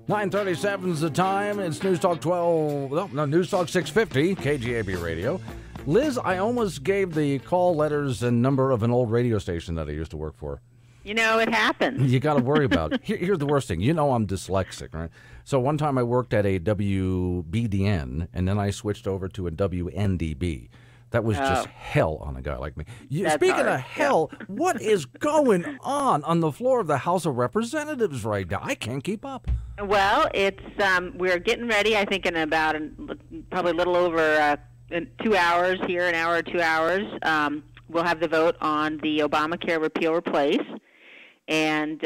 9:37 is the time. It's News Talk 12. No, News Talk 650, KGAB Radio. Liz, I almost gave the call letters and number of an old radio station that I used to work for. You know, it happens. You got to worry about it. Here's the worst thing. You know I'm dyslexic, right? So one time I worked at a WBDN, and then I switched over to a WNDB. That was just hell on a guy like me. Speaking of hell, what is going on the floor of the House of Representatives right now? I can't keep up. Well, it's we're getting ready, I think, in about probably a little over 2 hours here, an hour or 2 hours. We'll have the vote on the ObamaCare repeal replace. And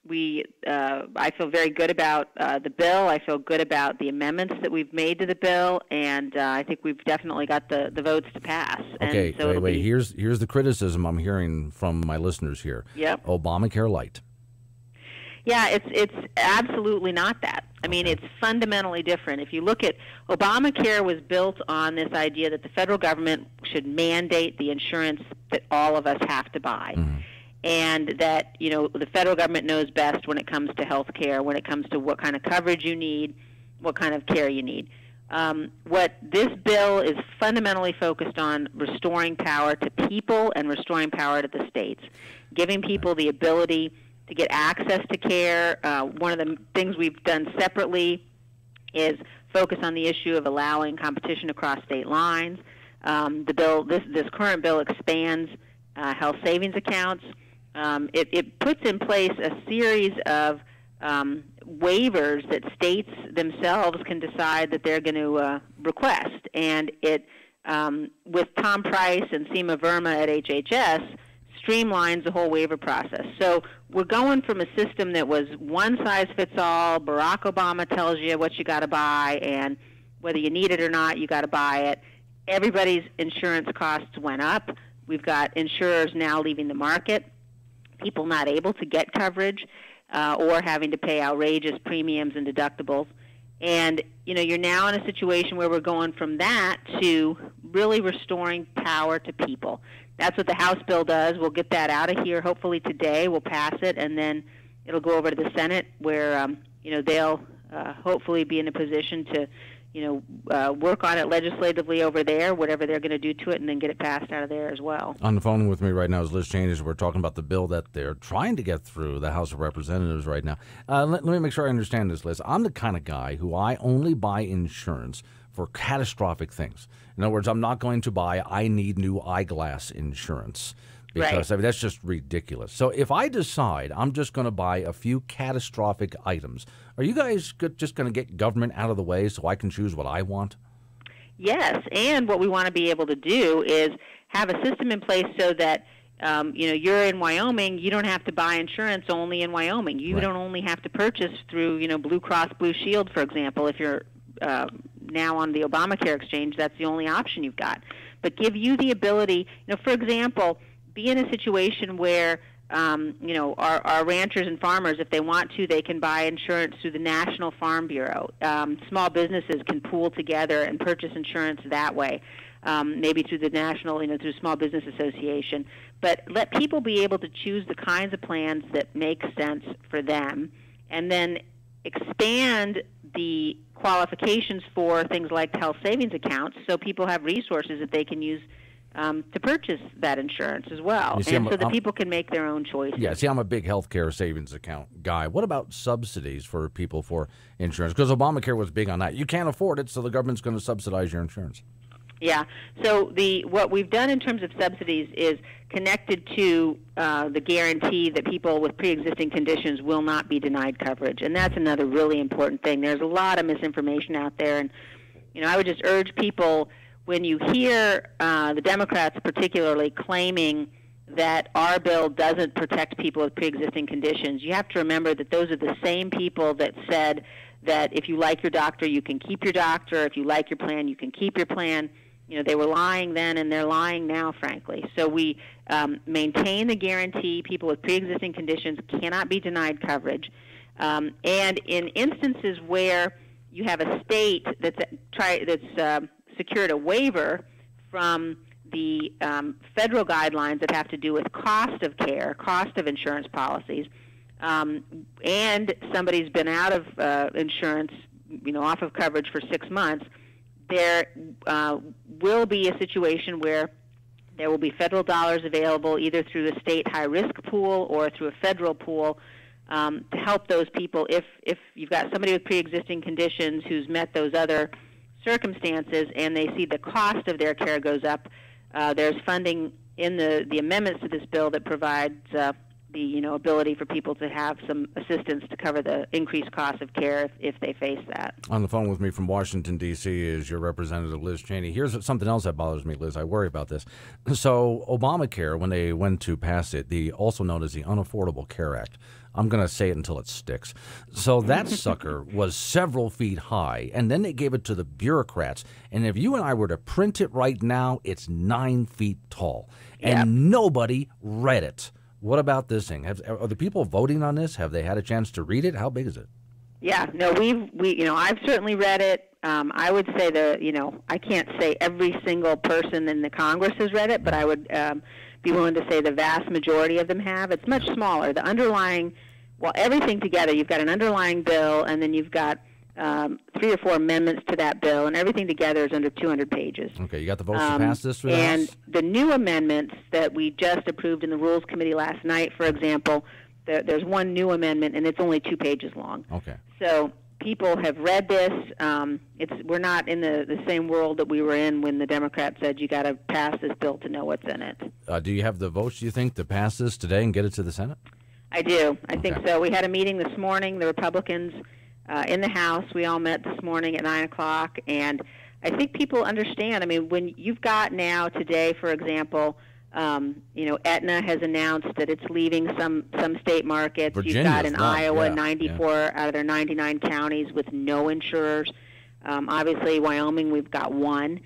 I feel very good about the bill. I feel good about the amendments that we've made to the bill, and I think we've definitely got the votes to pass. Okay, and so wait. Here's the criticism I'm hearing from my listeners here. Yep. Obamacare light. Yeah, it's absolutely not that. I mean, it's fundamentally different. If you look at Obamacare was built on this idea that the federal government should mandate the insurance that all of us have to buy. Mm-hmm. And that, you know, the federal government knows best when it comes to health care, when it comes to what kind of coverage you need, what kind of care you need. What this bill is fundamentally focused on, restoring power to people and restoring power to the states, giving people the ability to get access to care. One of the things we've done separately is focus on the issue of allowing competition across state lines. The bill, this current bill expands health savings accounts. It puts in place a series of waivers that states themselves can decide that they're going to request. And it, with Tom Price and Seema Verma at HHS, streamlines the whole waiver process. So we're going from a system that was one size fits all. Barack Obama tells you what you got to buy, and whether you need it or not, you got to buy it. Everybody's insurance costs went up. We've got insurers now leaving the market, people not able to get coverage or having to pay outrageous premiums and deductibles. And, you know, you're now in a situation where we're going from that to really restoring power to people. That's what the House bill does. We'll get that out of here hopefully today. We'll pass it, and then it'll go over to the Senate where, you know, they'll hopefully be in a position to, you know, work on it legislatively over there, whatever they're going to do to it, and then get it passed out of there as well. On the phone with me right now is Liz Cheney. We're talking about the bill that they're trying to get through the House of Representatives right now. Let me make sure I understand this, Liz. I'm the kind of guy who I only buy insurance for catastrophic things. In other words, I'm not going to buy I need new eyeglass insurance because I mean, that's just ridiculous. So if I decide I'm just going to buy a few catastrophic items, are you guys just going to get government out of the way so I can choose what I want? Yes, and what we want to be able to do is have a system in place so that you know, you're in Wyoming, you don't have to buy insurance only in Wyoming. You don't only have to purchase through, you know, Blue Cross Blue Shield, for example, if you're now on the Obamacare exchange. That's the only option you've got. But give you the ability, you know, for example, be in a situation where, you know, our ranchers and farmers, if they want to, they can buy insurance through the National Farm Bureau. Small businesses can pool together and purchase insurance that way, maybe through the national, you know, through Small Business Association. But let people be able to choose the kinds of plans that make sense for them, and then expand the qualifications for things like health savings accounts so people have resources that they can use to purchase that insurance as well, and so that people can make their own choices. Yeah, see, I'm a big healthcare savings account guy. What about subsidies for people for insurance? Because Obamacare was big on that. You can't afford it, so the government's going to subsidize your insurance. Yeah. So what we've done in terms of subsidies is connected to the guarantee that people with pre-existing conditions will not be denied coverage, and that's another really important thing. There's a lot of misinformation out there, and you know, I would just urge people, when you hear the Democrats particularly claiming that our bill doesn't protect people with pre-existing conditions, you have to remember that those are the same people that said that if you like your doctor, you can keep your doctor. If you like your plan, you can keep your plan. You know, they were lying then, and they're lying now, frankly. So we maintain the guarantee. People with pre-existing conditions cannot be denied coverage. And in instances where you have a state that's secured a waiver from the federal guidelines that have to do with cost of care, cost of insurance policies, and somebody's been out of insurance, off of coverage for 6 months, there will be a situation where there will be federal dollars available either through a state high-risk pool or through a federal pool to help those people. If you've got somebody with pre-existing conditions who's met those other circumstances and they see the cost of their care goes up, there's funding in the amendments to this bill that provides the ability for people to have some assistance to cover the increased cost of care if they face that. On the phone with me from Washington, D.C. is your representative, Liz Cheney. Here's something else that bothers me, Liz. I worry about this. So ObamaCare, when they went to pass it, also known as the Unaffordable Care Act, I'm going to say it until it sticks. So that sucker was several feet high, and then they gave it to the bureaucrats. And if you and I were to print it right now, it's 9 feet tall. And nobody read it. What about this thing? Are the people voting on this? Have they had a chance to read it? How big is it? Yeah, no, I've certainly read it. I would say I can't say every single person in the Congress has read it, but I would be willing to say the vast majority of them have. It's much smaller. The underlying, everything together, you've got an underlying bill, and then you've got 3 or 4 amendments to that bill, and everything together is under 200 pages. Okay, you got the votes to pass this for the House? And the new amendments that we just approved in the Rules Committee last night, for example, there's one new amendment, and it's only 2 pages long. Okay. So people have read this. We're not in the same world that we were in when the Democrats said you got to pass this bill to know what's in it. Do you have the votes, do you think, to pass this today and get it to the Senate? I do. I think so. We had a meeting this morning. The Republicans in the House, we all met this morning at 9 o'clock, and I think people understand. I mean, when you've got now today, for example, Aetna has announced that it's leaving some state markets. Virginia's you've got in Iowa 94 out of their 99 counties with no insurers. Obviously, Wyoming, we've got 1.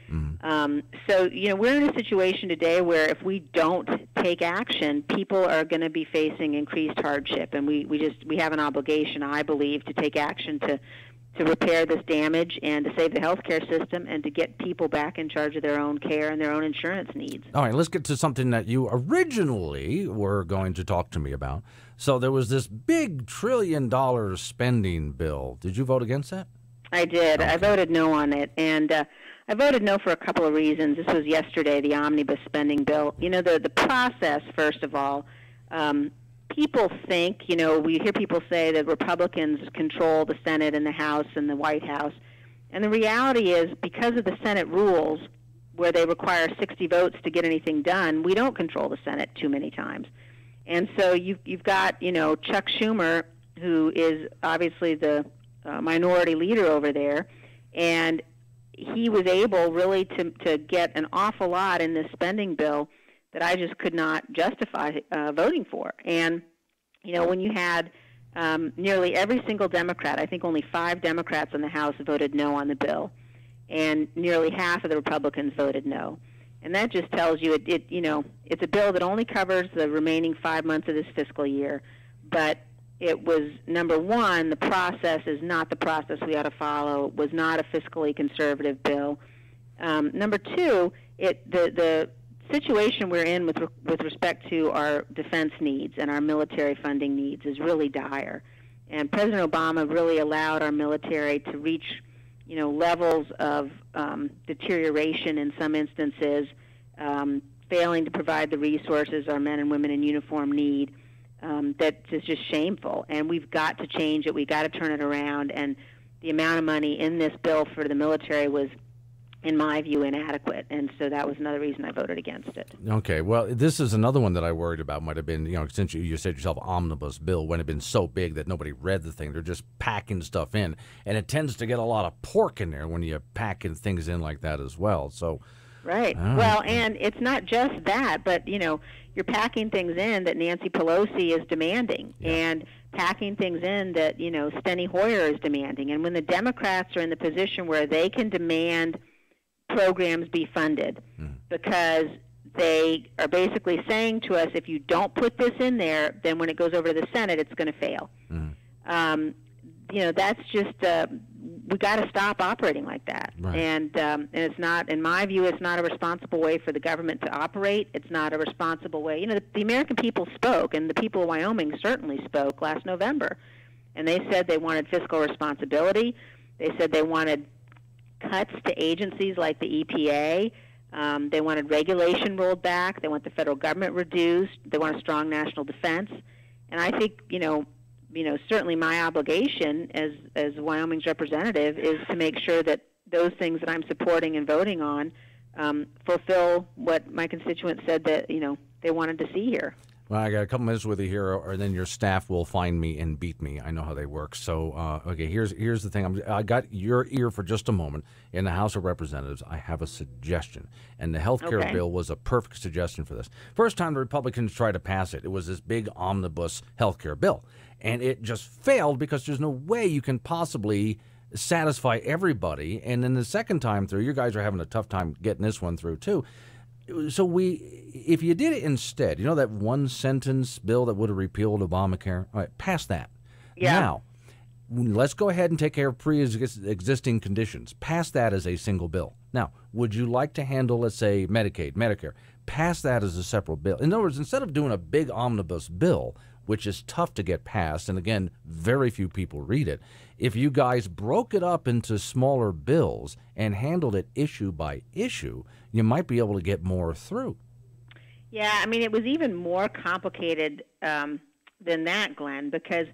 So, we're in a situation today where if we don't take action, people are going to be facing increased hardship, and we have an obligation, I believe, to take action to repair this damage and to save the healthcare system and to get people back in charge of their own care and their own insurance needs. All right, let's get to something that you originally were going to talk to me about. So there was this big $1 trillion spending bill. Did you vote against that? I did. Okay. I voted no on it, and I voted no for a couple of reasons. This was yesterday, the Omnibus spending bill. The process, first of all, people think, we hear people say that Republicans control the Senate and the House and the White House, and the reality is because of the Senate rules where they require 60 votes to get anything done, we don't control the Senate too many times. And so you've got, Chuck Schumer, who is obviously the minority leader over there, and he was able really to get an awful lot in this spending bill that I just could not justify voting for. And, when you had nearly every single Democrat, I think only 5 Democrats in the House voted no on the bill, and nearly half of the Republicans voted no. And that just tells you it's a bill that only covers the remaining 5 months of this fiscal year, but it was, number one, the process is not the process we ought to follow. It was not a fiscally conservative bill. Number two, the situation we're in with respect to our defense needs and our military funding needs is really dire. And President Obama really allowed our military to reach, levels of deterioration in some instances, failing to provide the resources our men and women in uniform need. That is just shameful, and we've got to change it. We've got to turn it around, and the amount of money in this bill for the military was, in my view, inadequate, and so that was another reason I voted against it. Okay, well, this is another one that I worried about might have been, since you said yourself, Omnibus Bill, when it had been so big that nobody read the thing. They're just packing stuff in, and it tends to get a lot of pork in there when you're packing things in like that as well, so... Right. Well, and it's not just that, but, you're packing things in that Nancy Pelosi is demanding and packing things in that, Steny Hoyer is demanding. And when the Democrats are in the position where they can demand programs be funded because they are basically saying to us, if you don't put this in there, then when it goes over to the Senate, it's going to fail. That's just we got to stop operating like that. Right. And it's not, in my view, it's not a responsible way for the government to operate. It's not a responsible way. The American people spoke, and the people of Wyoming certainly spoke last November. And they said they wanted fiscal responsibility. They said they wanted cuts to agencies like the EPA. They wanted regulation rolled back. They want the federal government reduced. They want a strong national defense. And I think, certainly my obligation as Wyoming's representative is to make sure that those things that I'm supporting and voting on fulfill what my constituents said that, they wanted to see here. Well, I got a couple minutes with you here, or then your staff will find me and beat me. I know how they work. So, okay, here's the thing. I got your ear for just a moment. In the House of Representatives, I have a suggestion, and the health care bill was a perfect suggestion for this. First time the Republicans tried to pass it, it was this big omnibus health care bill, and it just failed because there's no way you can possibly satisfy everybody. And then the second time through, you guys are having a tough time getting this one through, too. So if you did it instead, that one sentence bill that would have repealed Obamacare, all right, pass that. Yeah. Now, let's go ahead and take care of pre-existing conditions. Pass that as a single bill. Now, would you like to handle, let's say, Medicaid, Medicare? Pass that as a separate bill. In other words, instead of doing a big omnibus bill, which is tough to get passed, and again, very few people read it, if you guys broke it up into smaller bills and handled it issue by issue, you might be able to get more through. Yeah, it was even more complicated than that, Glenn, because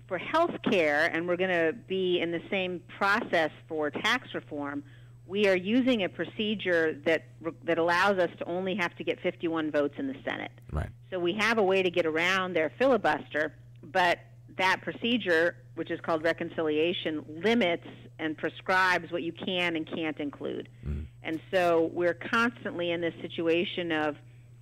for health care, and we're going to be in the same process for tax reform, we are using a procedure that allows us to only have to get 51 votes in the Senate. Right. So we have a way to get around their filibuster, but that procedure, which is called reconciliation, limits and prescribes what you can and can't include. Mm. And so we're constantly in this situation of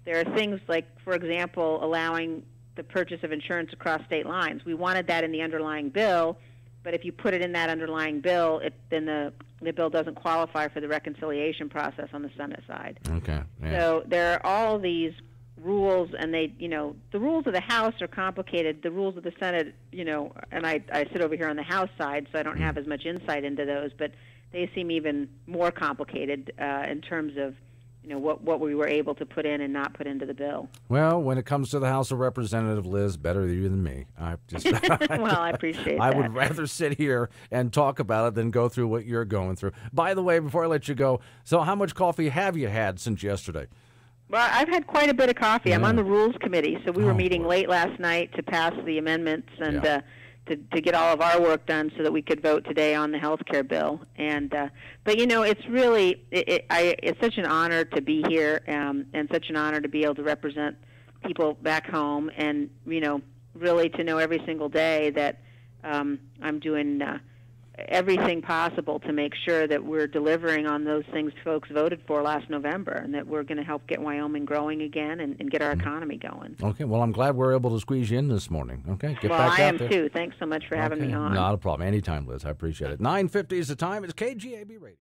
there are things like, for example, allowing the purchase of insurance across state lines. We wanted that in the underlying bill, but if you put it in that underlying bill, then the bill doesn't qualify for the reconciliation process on the Senate side. Okay. Yeah. So there are all these rules, and the rules of the House are complicated. The rules of the Senate, and I sit over here on the House side, so I don't have as much insight into those, but they seem even more complicated in terms of what we were able to put in and not put into the bill. Well, when it comes to the House of Representatives, Liz, better you than me. Well, I appreciate that. I would rather sit here and talk about it than go through what you're going through. By the way, before I let you go, so how much coffee have you had since yesterday? Well, I've had quite a bit of coffee. Yeah. I'm on the Rules Committee, so we were meeting late last night to pass the amendments and to get all of our work done so that we could vote today on the health care bill. And but it's really it's such an honor to be here and such an honor to be able to represent people back home, and really to know every single day that I'm doing everything possible to make sure that we're delivering on those things folks voted for last November, and that we're going to help get Wyoming growing again and get our economy going. Okay, well, I'm glad we're able to squeeze you in this morning. Okay, get well, back I out am there. Too. Thanks so much for having me on. Not a problem. Anytime, Liz. I appreciate it. 9:50 is the time. It's KGAB Radio.